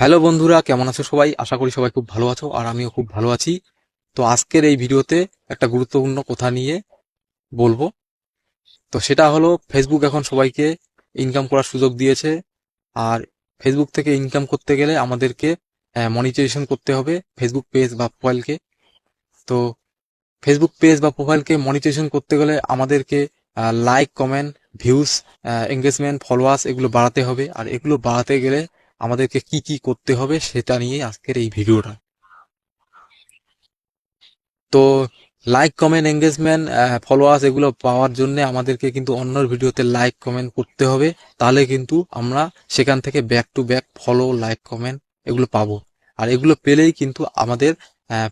Hello বন্ধুরা, কেমন আছো সবাই? আশা করি সবাই খুব ভালো আছো, আর আমিও খুব ভালো আছি। তো আজকের এই ভিডিওতে একটা গুরুত্বপূর্ণ কথা নিয়ে বলবো। তো সেটা হলো, ফেসবুক এখন সবাইকে ইনকাম করার সুযোগ দিয়েছে। আর ফেসবুক থেকে ইনকাম করতে গেলে আমাদেরকে মনিটাইজেশন করতে হবে ফেসবুক পেজ বা প্রোফাইলকে। তো ফেসবুক পেজ বা প্রোফাইলকে মনিটাইজেশন করতে গেলে আমাদেরকে like, comment, views, engagement, followers এগুলো বাড়াতে হবে। আর এগুলো বাড়াতে গেলে আমাদেরকে কি কি করতে হবে সেটা নিয়ে আজকের এই ভিডিওটা। তো লাইক, কমেন্ট, এঙ্গেজমেন্ট, ফলোয়ার্স এগুলো পাওয়ার জন্য আমাদেরকে কিন্তু অন্যর ভিডিওতে লাইক, কমেন্ট করতে হবে। তাহলে কিন্তু আমরা সেখান থেকে back to back follow, like, comment এগুলো পাবো। আর এগুলো পেলেই কিন্তু আমাদের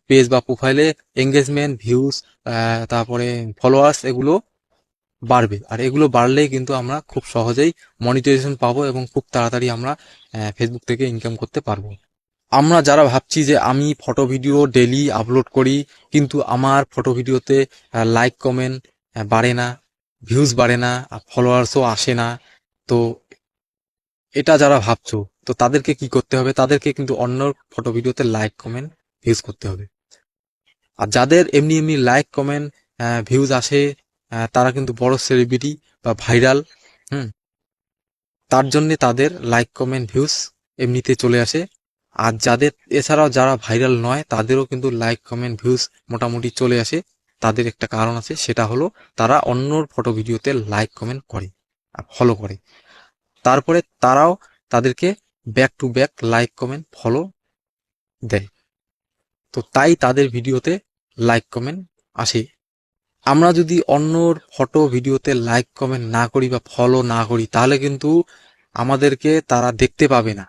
পেজ বা প্রোফাইলে এঙ্গেজমেন্ট, ভিউজ, তারপরে ফলোয়ার্স এগুলো বাড়বে। আর এগুলো বাড়লেই কিন্তু আমরা খুব সহজেই মনিটাইজেশন পাবো এবং খুব তাড়াতাড়ি আমরা ফেসবুক থেকে ইনকাম করতে পারবো। আমরা যারা ভাবছি যে আমি ফটো ভিডিও ডেলি আপলোড করি, কিন্তু আমার ফটো ভিডিওতে লাইক, কমেন্ট বাড়ে না, ভিউজ বাড়ে না, ফলোয়ার্সও আসে না, তো এটা যারা ভাবছো, তো তাদেরকে কি করতে হবে? তাদেরকে কিন্তু অন্য ফটো ভিডিওতে লাইক, কমেন্ট, ভিউজ করতে হবে। আর যাদের এমনি এমনি লাইক, কমেন্ট, ভিউজ আসে, তারা কিন্তু বড় সেলিব্রিটি বা ভাইরাল। হুম তার জন্য তাদের লাইক, কমেন্ট, ভিউজ এমনিতে চলে আসে। আর যাদের এছাড়াও যারা ভাইরাল নয়, তাদেরও কিন্তু লাইক, কমেন্ট, ভিউজ মোটামুটি চলে আসে। তাদের একটা কারণ আছে, সেটা হলো তারা অন্যর ফটো ভিডিওতে লাইক, কমেন্ট করে, ফলো করে। তারপরে তারাও তাদেরকে back to back like, comment, follow দেয়। তো তাই তাদের ভিডিওতে লাইক, কমেন্ট আসে। আমরা যদি অন্যর ফটো ভিডিওতে লাইক, কমেন্ট না করি বা ফলো না করি, তাহলে কিন্তু আমাদেরকে তারা দেখতে পাবে না।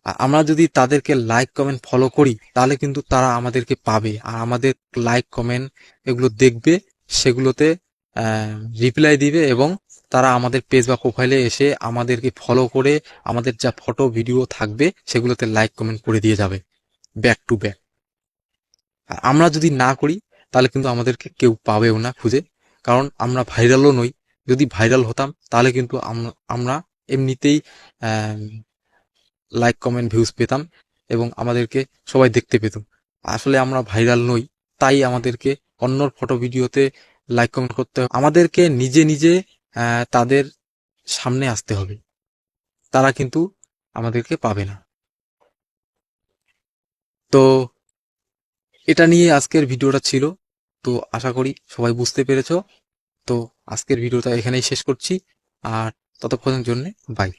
আর আমরা যদি তাদেরকে লাইক, কমেন্ট, ফলো করি, তাহলে কিন্তু তারা আমাদেরকে পাবে আর আমাদের লাইক, কমেন্ট এগুলো দেখবে, সেগুলোতে রিপ্লাই দিবে, এবং তারা আমাদের পেজ বা প্রোফাইলে এসে আমাদেরকে ফলো করে আমাদের যা ফটো ভিডিও থাকবে সেগুলোতে লাইক, কমেন্ট করে দিয়ে যাবে ব্যাক টু ব্যাক। আর আমরা যদি না করি, তাহলে কিন্তু আমাদেরকে কেউ পাবেও না খুঁজে, কারণ আমরা ভাইরালও নই। যদি ভাইরাল হতাম, তাহলে কিন্তু আমরা এমনিতেই লাইক, কমেন্ট, ভিউজ পেতাম এবং আমাদেরকে সবাই দেখতে পেত। আসলে আমরা ভাইরাল নই, তাই আমাদেরকে অন্যর ফটো ভিডিওতে লাইক, কমেন্ট করতে হবে। আমাদেরকে নিজে নিজে তাদের সামনে আসতে হবে, তারা কিন্তু আমাদেরকে পাবে না। তো এটা নিয়ে আজকের ভিডিওটা ছিল। তো আশা করি সবাই বুঝতে পেরেছো। তো আজকের ভিডিওটা এখানেই শেষ করছি। আর ততক্ষণের জন্য বাই।